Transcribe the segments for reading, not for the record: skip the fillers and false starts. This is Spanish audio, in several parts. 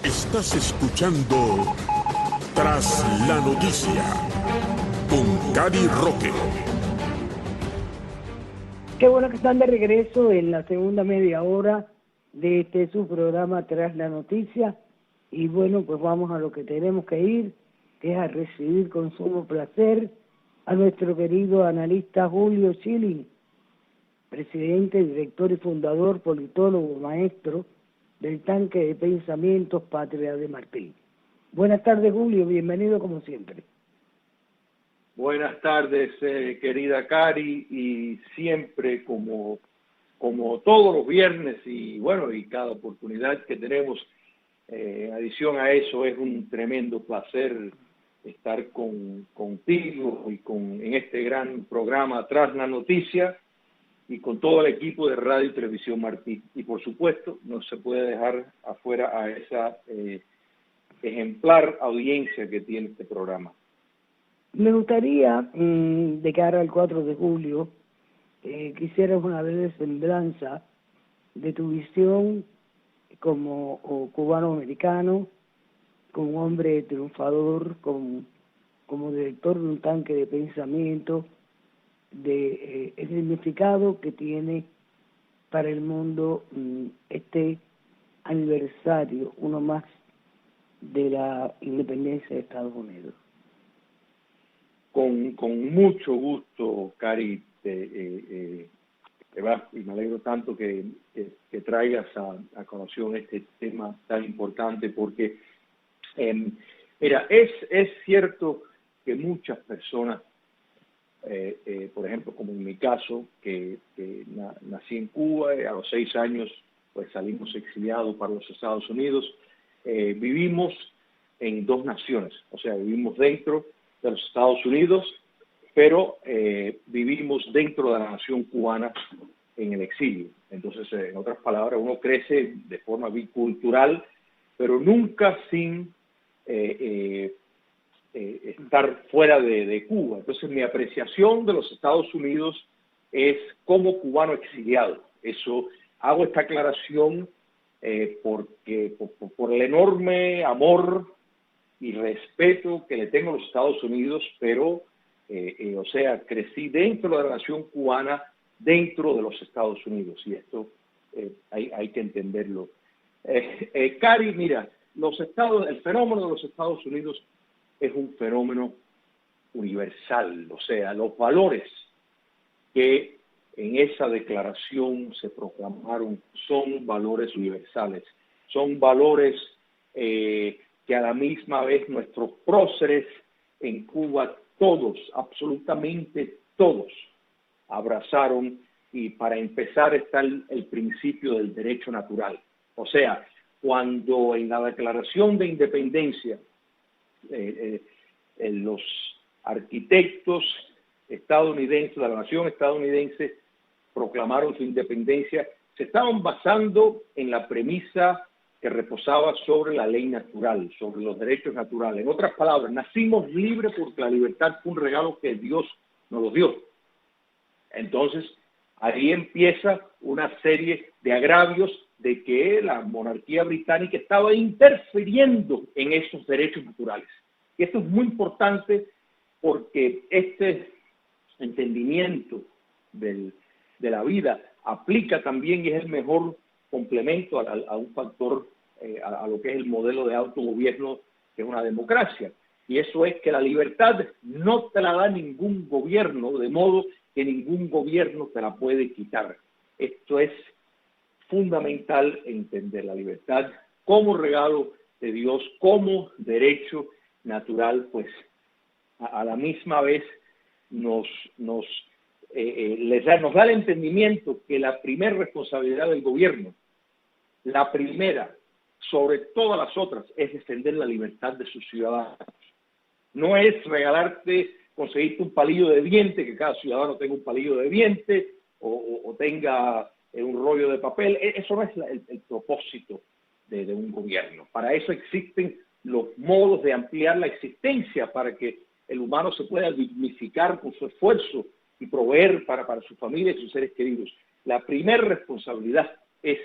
Estás escuchando Tras la Noticia con Cari Roque. Qué bueno que están de regreso en la segunda media hora de su programa Tras la Noticia. Y bueno, pues vamos a lo que tenemos que ir, que es a recibir con sumo placer a nuestro querido analista Julio Schilling, presidente, director y fundador, politólogo, maestro del Tanque de Pensamientos Patria de Martín. Buenas tardes, Julio, bienvenido como siempre. Buenas tardes, querida Cari, y siempre como todos los viernes y bueno, y cada oportunidad que tenemos, en adición a eso, es un tremendo placer estar contigo y en este gran programa Tras la Noticia y con todo el equipo de Radio y Televisión Martí. Y por supuesto, no se puede dejar afuera a esa ejemplar audiencia que tiene este programa. Me gustaría, de cara al 4 de julio, quisieras una breve semblanza de tu visión como cubano-americano, como hombre triunfador, como director de un tanque de pensamiento, de el significado que tiene para el mundo este aniversario, uno más, de la independencia de Estados Unidos. Con mucho gusto, Cari, y me alegro tanto que traigas a colación este tema tan importante porque, mira, es cierto que muchas personas, por ejemplo, como en mi caso, que nací en Cuba y a los 6 años pues salimos exiliados para los Estados Unidos, vivimos en dos naciones, o sea, vivimos dentro de los Estados Unidos, pero vivimos dentro de la nación cubana en el exilio. Entonces, en otras palabras, uno crece de forma bicultural, pero nunca sin estar fuera de Cuba. Entonces, mi apreciación de los Estados Unidos es como cubano exiliado. Eso, hago esta aclaración porque por el enorme amor y respeto que le tengo a los Estados Unidos, pero, o sea, crecí dentro de la nación cubana, dentro de los Estados Unidos, y esto hay que entenderlo. Cari, mira, el fenómeno de los Estados Unidos es un fenómeno universal, o sea, los valores que en esa declaración se proclamaron son valores universales, son valores que a la misma vez nuestros próceres en Cuba, todos, absolutamente todos, abrazaron, y para empezar está el principio del derecho natural. O sea, cuando en la Declaración de Independencia los arquitectos estadounidenses, de la nación estadounidense, proclamaron su independencia, se estaban basando en la premisa que reposaba sobre la ley natural, sobre los derechos naturales. En otras palabras, nacimos libres porque la libertad fue un regalo que Dios nos lo dio. Entonces, ahí empieza una serie de agravios de que la monarquía británica estaba interfiriendo en esos derechos naturales. Y esto es muy importante porque este entendimiento de la vida aplica también y es el mejor complemento a un factor, a lo que es el modelo de autogobierno, que es una democracia. Y eso es que la libertad no te la da ningún gobierno, de modo que ningún gobierno te la puede quitar. Esto es fundamental, entender la libertad como regalo de Dios, como derecho natural, pues a la misma vez nos da el entendimiento que la primera responsabilidad del gobierno, la primera sobre todas las otras, es defender la libertad de sus ciudadanos. No es regalarte, conseguirte un palillo de diente, que cada ciudadano tenga un palillo de diente o tenga un rollo de papel. Eso no es el propósito de un gobierno. Para eso existen los modos de ampliar la existencia, para que el humano se pueda dignificar con su esfuerzo y proveer para su familia y sus seres queridos. La primera responsabilidad es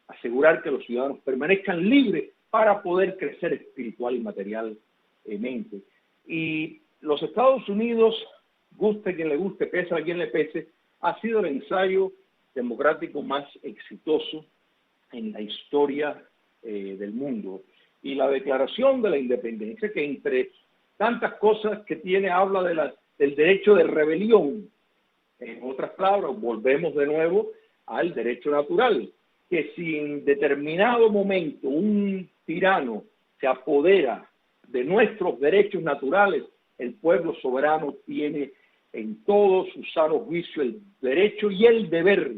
asegurar que los ciudadanos permanezcan libres para poder crecer espiritual y materialmente. Y los Estados Unidos, guste quien le guste, pese a quien le pese, ha sido el ensayo democrático más exitoso en la historia del mundo. Y la declaración de la independencia, que entre tantas cosas que tiene, habla del derecho de rebelión. En otras palabras, volvemos de nuevo al derecho natural, que si en determinado momento un tirano se apodera de nuestros derechos naturales, el pueblo soberano tiene en todo su sano juicio el derecho y el deber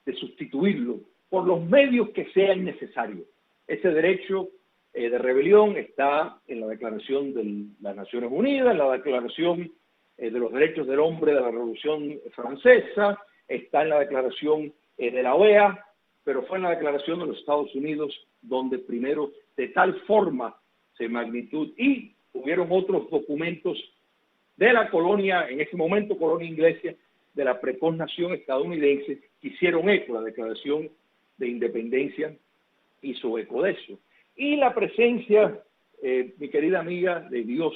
de sustituirlo por los medios que sean necesarios. Ese derecho de rebelión está en la Declaración de las Naciones Unidas, en la Declaración de los Derechos del Hombre de la Revolución Francesa, está en la Declaración de la OEA, pero fue en la Declaración de los Estados Unidos donde primero de tal forma se magnitud, y hubieron otros documentos de la colonia, en ese momento colonia inglesa, de la precosnación estadounidense, que hicieron eco. La Declaración de Independencia hizo eco de eso. Y la presencia, mi querida amiga, de Dios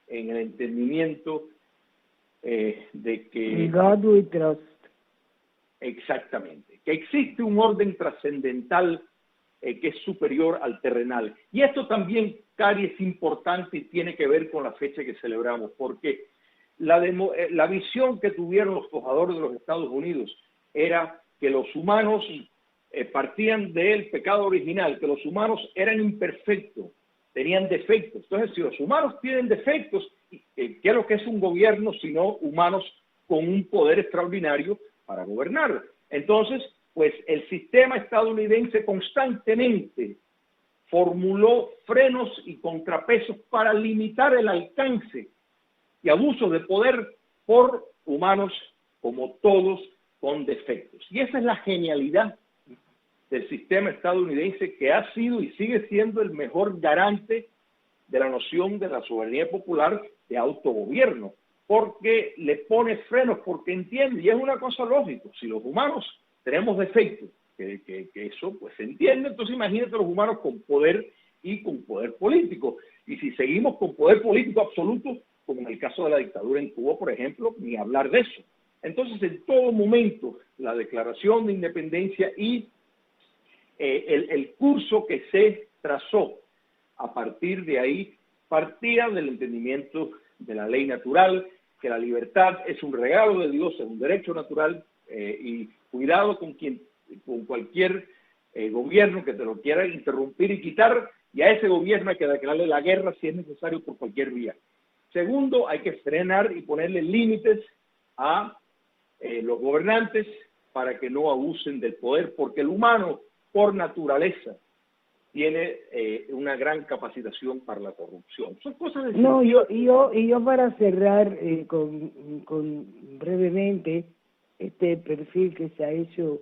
en el entendimiento de que... God we trust. Exactamente, que existe un orden trascendental que es superior al terrenal. Y esto también, Cari, es importante y tiene que ver con la fecha que celebramos, porque la visión que tuvieron los forjadores de los Estados Unidos era que los humanos partían del pecado original, que los humanos eran imperfectos, tenían defectos. Entonces, si los humanos tienen defectos, ¿qué es lo que es un gobierno sino humanos con un poder extraordinario para gobernar? Entonces, pues el sistema estadounidense constantemente formuló frenos y contrapesos para limitar el alcance y abuso de poder por humanos como todos con defectos. Y esa es la genialidad del sistema estadounidense, que ha sido y sigue siendo el mejor garante de la noción de la soberanía popular de autogobierno, porque le pone frenos, porque entiende, y es una cosa lógica, si los humanos tenemos defectos, que eso pues se entiende, entonces imagínate los humanos con poder y con poder político. Y si seguimos con poder político absoluto, como en el caso de la dictadura en Cuba, por ejemplo, ni hablar de eso. Entonces, en todo momento, la Declaración de Independencia y el curso que se trazó a partir de ahí partía del entendimiento de la ley natural, que la libertad es un regalo de Dios, es un derecho natural, y cuidado con cualquier gobierno que te lo quiera interrumpir y quitar, y a ese gobierno hay que declararle la guerra si es necesario por cualquier vía. Segundo, hay que frenar y ponerle límites a los gobernantes para que no abusen del poder, porque el humano, por naturaleza, tiene una gran capacitación para la corrupción. Son cosas de... No, yo para cerrar con brevemente este perfil que se ha hecho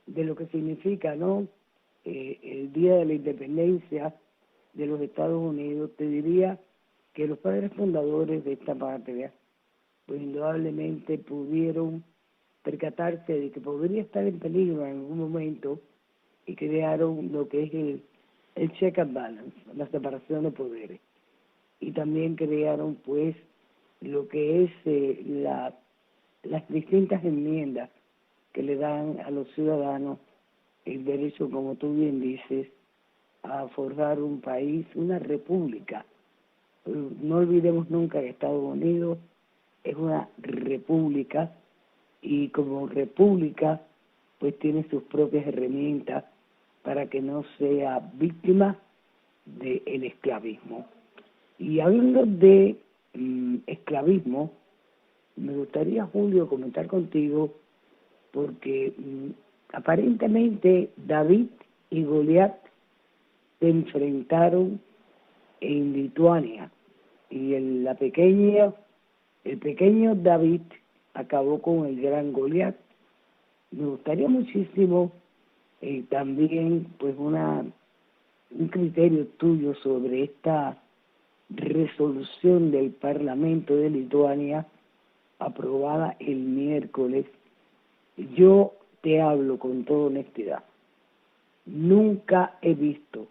de lo que significa, ¿no?, el Día de la Independencia de los Estados Unidos, te diría que los padres fundadores de esta patria, pues indudablemente pudieron percatarse de que podría estar en peligro en algún momento, y crearon lo que es el check and balance, la separación de poderes. Y también crearon pues lo que es las distintas enmiendas que le dan a los ciudadanos el derecho, como tú bien dices, a forjar un país, una república. No olvidemos nunca que Estados Unidos es una república, y como república pues tiene sus propias herramientas para que no sea víctima del esclavismo. Y hablando de esclavismo, me gustaría, Julio, comentar contigo, porque aparentemente David y Goliat se enfrentaron en Lituania, y el pequeño David acabó con el gran Goliat. Me gustaría muchísimo también pues un criterio tuyo sobre esta resolución del Parlamento de Lituania aprobada el miércoles. Yo te hablo con toda honestidad, nunca he visto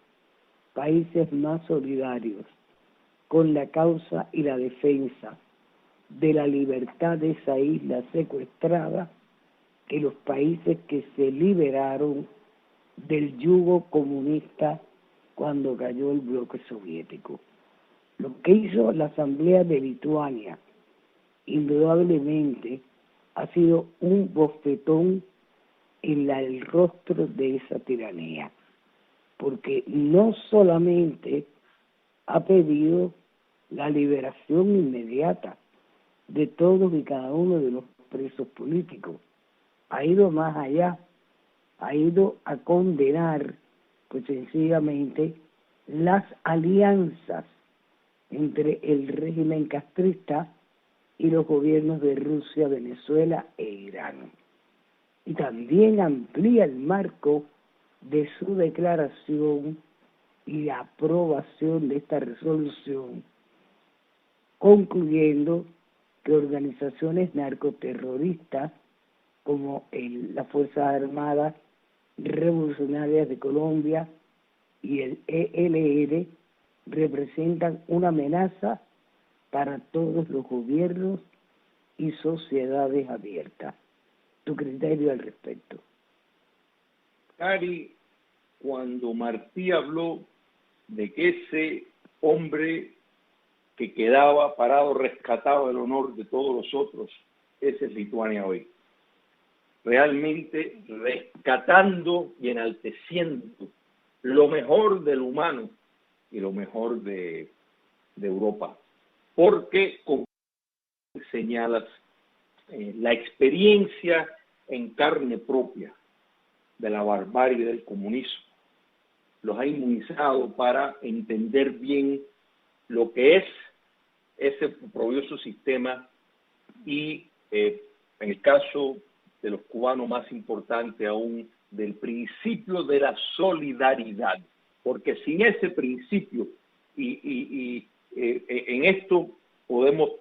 países más solidarios con la causa y la defensa de la libertad de esa isla secuestrada que los países que se liberaron del yugo comunista cuando cayó el bloque soviético. Lo que hizo la Asamblea de Lituania, indudablemente, ha sido un bofetón en el rostro de esa tiranía, porque no solamente ha pedido la liberación inmediata de todos y cada uno de los presos políticos, ha ido más allá, ha ido a condenar, pues sencillamente, las alianzas entre el régimen castrista y los gobiernos de Rusia, Venezuela e Irán. Y también amplía el marco de su declaración y la aprobación de esta resolución, concluyendo que organizaciones narcoterroristas como las Fuerzas Armadas Revolucionarias de Colombia y el ELN representan una amenaza para todos los gobiernos y sociedades abiertas. Tu criterio al respecto. Cari, cuando Martí habló de que ese hombre que quedaba parado, rescatado del honor de todos los otros, ese es Lituania hoy. Realmente rescatando y enalteciendo lo mejor del humano y lo mejor de Europa. Porque, como señalas, la experiencia en carne propia de la barbarie del comunismo los ha inmunizado para entender bien lo que es ese oprobioso sistema y, en el caso de los cubanos más importante aún, del principio de la solidaridad, porque sin ese principio en esto podemos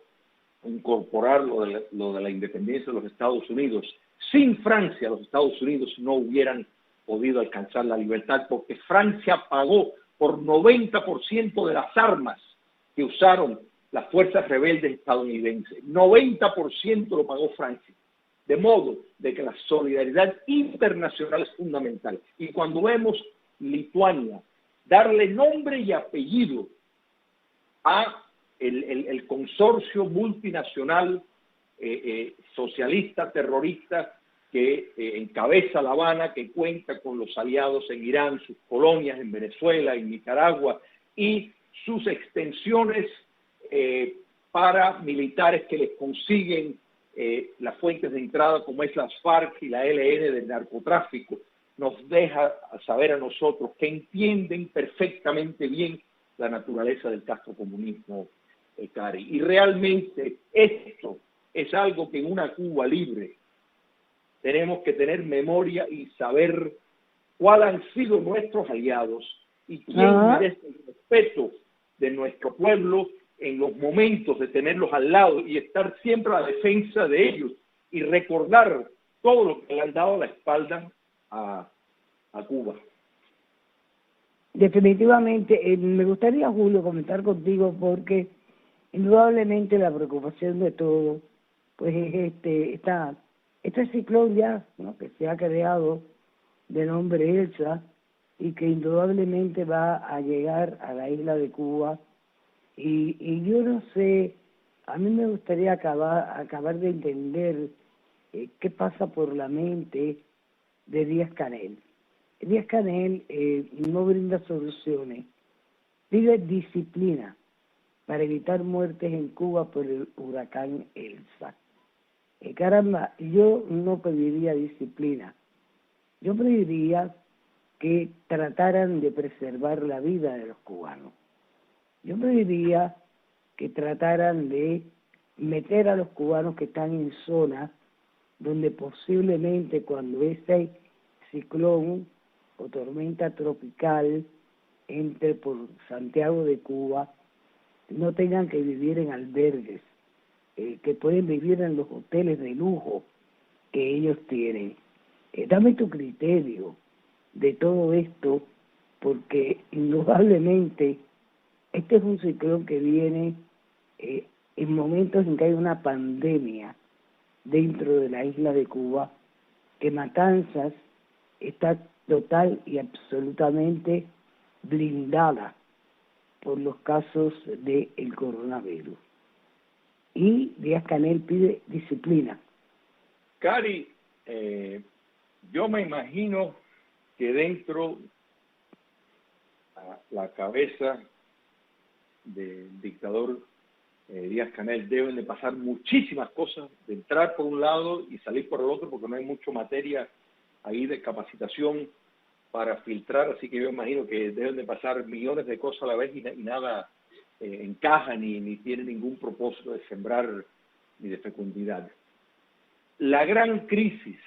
incorporar lo de la independencia de los Estados Unidos. Sin Francia, los Estados Unidos no hubieran podido alcanzar la libertad, porque Francia pagó por 90% de las armas que usaron las fuerzas rebeldes estadounidenses. 90% lo pagó Francia. De modo de que la solidaridad internacional es fundamental. Y cuando vemos Lituania darle nombre y apellido a el consorcio multinacional socialista, terrorista, que encabeza La Habana, que cuenta con los aliados en Irán, sus colonias en Venezuela, en Nicaragua, y sus extensiones paramilitares que les consiguen las fuentes de entrada, como es las FARC y la ELN del narcotráfico, nos deja saber a nosotros que entienden perfectamente bien la naturaleza del castrocomunismo, Cari. Y realmente esto es algo que en una Cuba libre tenemos que tener memoria y saber cuáles han sido nuestros aliados y quién merece el respeto de nuestro pueblo en los momentos de tenerlos al lado y estar siempre a la defensa de ellos y recordar todo lo que le han dado la espalda a Cuba. Definitivamente, me gustaría, Julio, comentar contigo porque indudablemente la preocupación de todos pues es este ciclón ya, ¿no?, que se ha creado de nombre Elsa y que indudablemente va a llegar a la isla de Cuba y yo no sé, a mí me gustaría acabar de entender qué pasa por la mente de Díaz-Canel. Díaz-Canel no brinda soluciones, pide disciplina para evitar muertes en Cuba por el huracán Elsa. Caramba, yo no pediría disciplina, yo pediría que trataran de preservar la vida de los cubanos. Yo pediría que trataran de meter a los cubanos que están en zonas donde posiblemente cuando ese ciclón o tormenta tropical entre por Santiago de Cuba, no tengan que vivir en albergues, que pueden vivir en los hoteles de lujo que ellos tienen. Dame tu criterio de todo esto porque indudablemente este es un ciclón que viene en momentos en que hay una pandemia dentro de la isla de Cuba, que Matanzas está total y absolutamente blindada por los casos del coronavirus. Y Díaz-Canel pide disciplina. Cari, yo me imagino que dentro la cabeza del dictador Díaz-Canel deben de pasar muchísimas cosas, de entrar por un lado y salir por el otro, porque no hay mucha materia ahí de capacitación para filtrar, así que yo imagino que deben de pasar millones de cosas a la vez y nada encaja ni tiene ningún propósito de sembrar ni de fecundidad. La gran crisis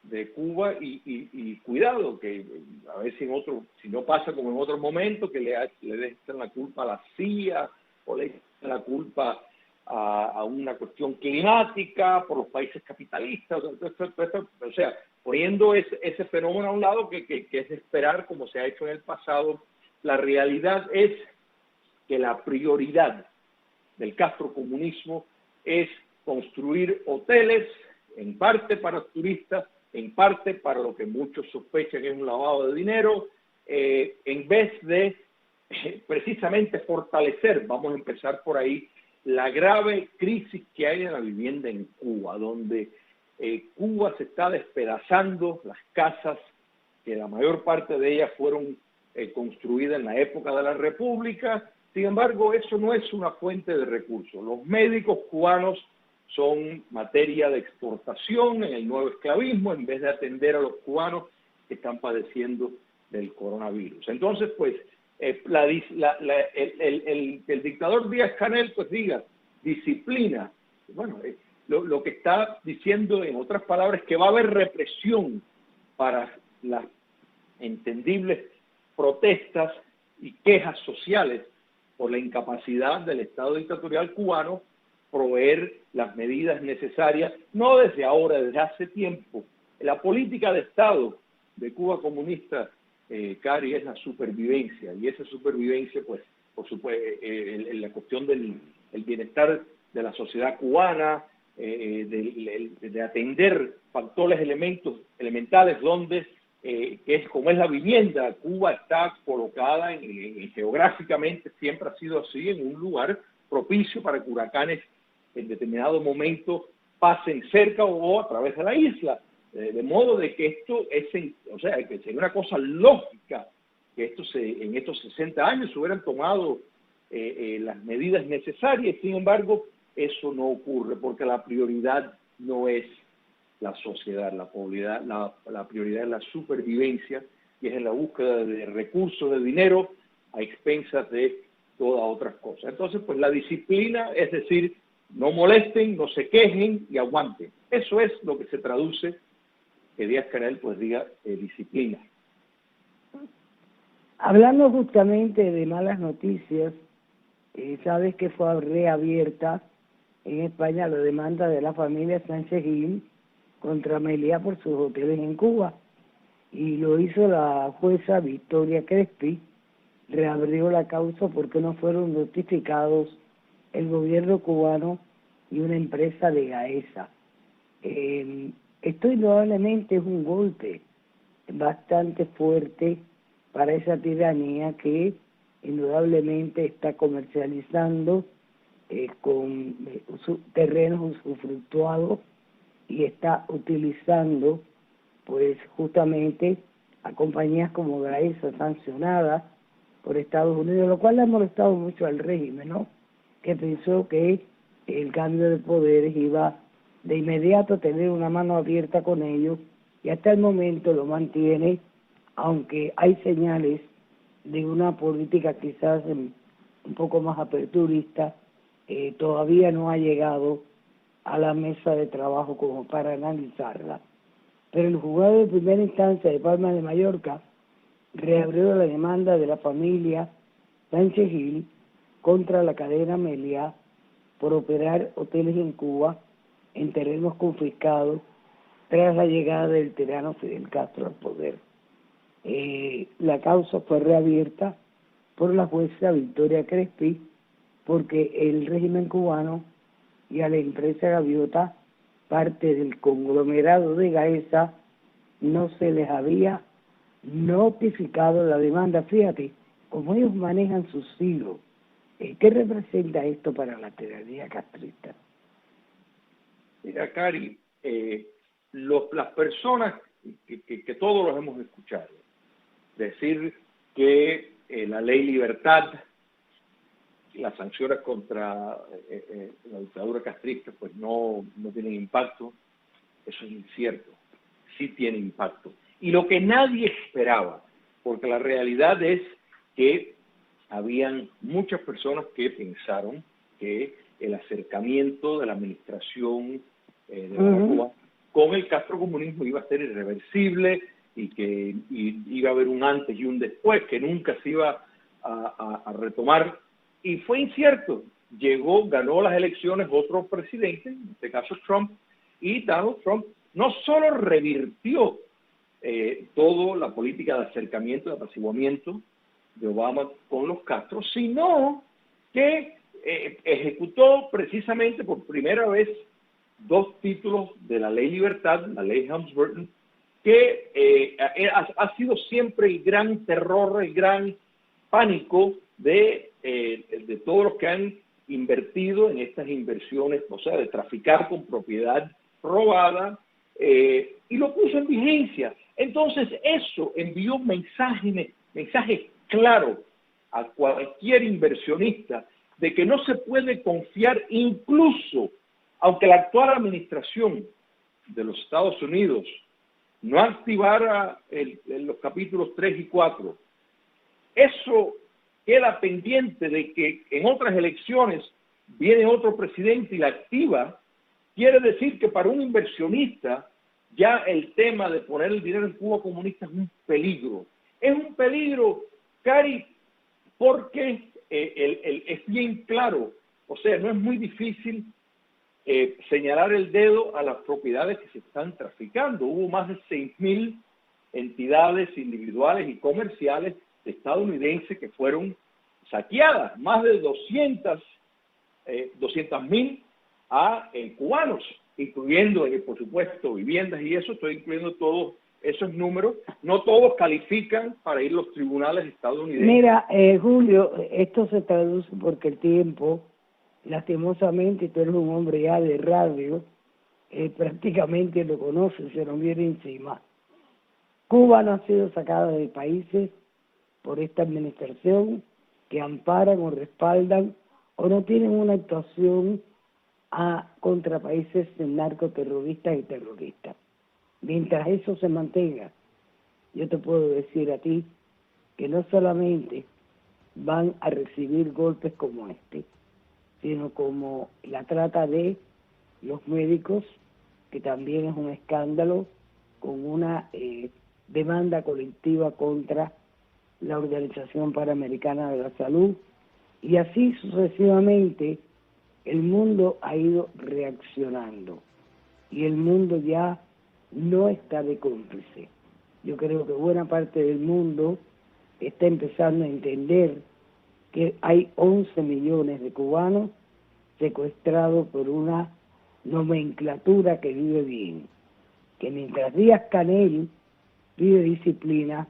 de Cuba y cuidado que a ver si no pasa como en otros momentos, que le echan la culpa a la CIA o le echan la culpa a una cuestión climática por los países capitalistas, o sea, poniendo ese fenómeno a un lado que es de esperar, como se ha hecho en el pasado. La realidad es que la prioridad del castrocomunismo es construir hoteles, en parte para turistas, en parte para lo que muchos sospechan es un lavado de dinero, en vez de precisamente fortalecer, vamos a empezar por ahí, la grave crisis que hay en la vivienda en Cuba, donde Cuba se está despedazando, las casas, que la mayor parte de ellas fueron construidas en la época de la República. Sin embargo, eso no es una fuente de recursos. Los médicos cubanos son materia de exportación en el nuevo esclavismo, en vez de atender a los cubanos que están padeciendo del coronavirus. Entonces, pues, el dictador Díaz-Canel, pues diga, disciplina. Bueno, lo que está diciendo, en otras palabras, que va a haber represión para las entendibles protestas y quejas sociales por la incapacidad del Estado dictatorial cubano proveer las medidas necesarias, no desde ahora, desde hace tiempo. La política de Estado de Cuba comunista, Cari, es la supervivencia, y esa supervivencia, pues, por supuesto, la cuestión del bienestar de la sociedad cubana, de atender factores elementales donde, que es como es la vivienda. Cuba está colocada geográficamente, siempre ha sido así, en un lugar propicio para que huracanes en determinado momento pasen cerca o a través de la isla, de modo de que esto que sería una cosa lógica que en estos 60 años se hubieran tomado las medidas necesarias. Sin embargo, eso no ocurre porque la prioridad no es la sociedad, la prioridad es la supervivencia, y es en la búsqueda de recursos, de dinero, a expensas de todas otras cosas. Entonces, pues la disciplina, es decir, no molesten, no se quejen y aguanten. Eso es lo que se traduce que Díaz-Canel pues diga disciplina. Hablando justamente de malas noticias, sabes que fue reabierta en España la demanda de la familia Sánchez Gil contra Meliá por sus hoteles en Cuba, y lo hizo la jueza Victoria Crespi. Reabrió la causa porque no fueron notificados el gobierno cubano y una empresa de Gaesa. Esto indudablemente es un golpe bastante fuerte para esa tiranía que indudablemente está comercializando con terrenos usufructuados y está utilizando pues justamente a compañías como Gaesa sancionadas por Estados Unidos, lo cual le ha molestado mucho al régimen, ¿no? Que pensó que el cambio de poderes iba de inmediato a tener una mano abierta con ellos, y hasta el momento lo mantiene, aunque hay señales de una política quizás un poco más aperturista. Todavía no ha llegado a la mesa de trabajo como para analizarla. Pero el juzgado de primera instancia de Palma de Mallorca reabrió la demanda de la familia Sánchez Gil contra la cadena Meliá por operar hoteles en Cuba en terrenos confiscados tras la llegada del tirano Fidel Castro al poder. La causa fue reabierta por la jueza Victoria Crespi, porque el régimen cubano y a la empresa Gaviota, parte del conglomerado de Gaesa, no se les había notificado la demanda. Fíjate, como ellos manejan sus hilos, ¿qué representa esto para la tiranía castrista? Mira, Cari, las personas que todos los hemos escuchado decir que la ley libertad, las sanciones contra la dictadura castrista pues no tienen impacto, eso es incierto, sí tiene impacto. Y lo que nadie esperaba, porque la realidad es que habían muchas personas que pensaron que el acercamiento de la administración de Cuba con el castrocomunismo iba a ser irreversible y que iba a haber un antes y un después, que nunca se iba a retomar. Y fue incierto. Ganó las elecciones otro presidente, en este caso Trump, y Donald Trump no solo revirtió toda la política de acercamiento, de apaciguamiento de Obama con los Castro, sino que ejecutó precisamente por primera vez 2 títulos de la ley libertad, la ley Helms-Burton, que ha sido siempre el gran terror, el gran pánico de todos los que han invertido en estas inversiones, o sea, de traficar con propiedad robada, y lo puso en vigencia. Entonces eso envió mensajes claros a cualquier inversionista de que no se puede confiar, incluso aunque la actual administración de los Estados Unidos no activara los capítulos 3 y 4, eso queda pendiente de que en otras elecciones viene otro presidente y la activa. Quiere decir que para un inversionista ya el tema de poner el dinero en Cuba comunista es un peligro. Es un peligro, Cari, porque es bien claro, o sea, no es muy difícil señalar el dedo a las propiedades que se están traficando. Hubo más de 6.000 entidades individuales y comerciales estadounidenses que fueron saqueadas, más de 200.000 a cubanos, incluyendo, por supuesto, viviendas y eso, estoy incluyendo todos esos números. No todos califican para ir a los tribunales estadounidenses. Mira, Julio, esto se traduce porque el tiempo, lastimosamente, tú eres un hombre ya de radio, prácticamente lo conoces, se nos viene encima. Cuba no ha sido sacada de países por esta administración que amparan o respaldan o no tienen una actuación contra países narcoterroristas y terroristas. Mientras eso se mantenga, yo te puedo decir a ti que no solamente van a recibir golpes como este, sino como la trata de los médicos, que también es un escándalo, con una demanda colectiva contra la Organización Panamericana de la Salud, y así sucesivamente. El mundo ha ido reaccionando y el mundo ya no está de cómplice. Yo creo que buena parte del mundo está empezando a entender que hay 11 millones de cubanos secuestrados por una nomenclatura que vive bien, que mientras Díaz-Canel vive disciplina,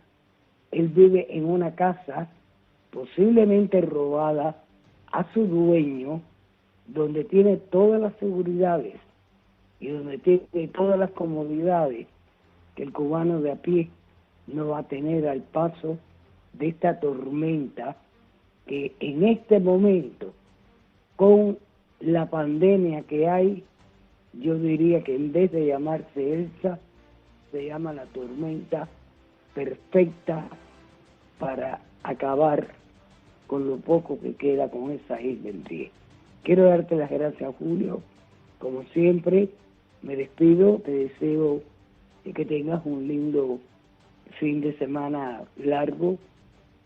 él vive en una casa posiblemente robada a su dueño, donde tiene todas las seguridades y donde tiene todas las comodidades que el cubano de a pie no va a tener al paso de esta tormenta que en este momento, con la pandemia que hay, yo diría que en vez de llamarse Elsa, se llama la tormenta perfecta para acabar con lo poco que queda con esa isla en pie. Quiero darte las gracias, Julio. Como siempre, me despido, te deseo que tengas un lindo fin de semana largo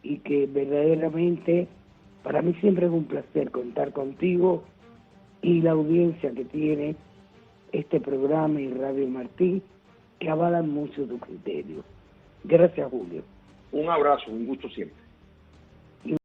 y que verdaderamente para mí siempre es un placer contar contigo y la audiencia que tiene este programa y Radio Martí, que avalan mucho tu criterio. Gracias, Julio. Un abrazo, un gusto siempre.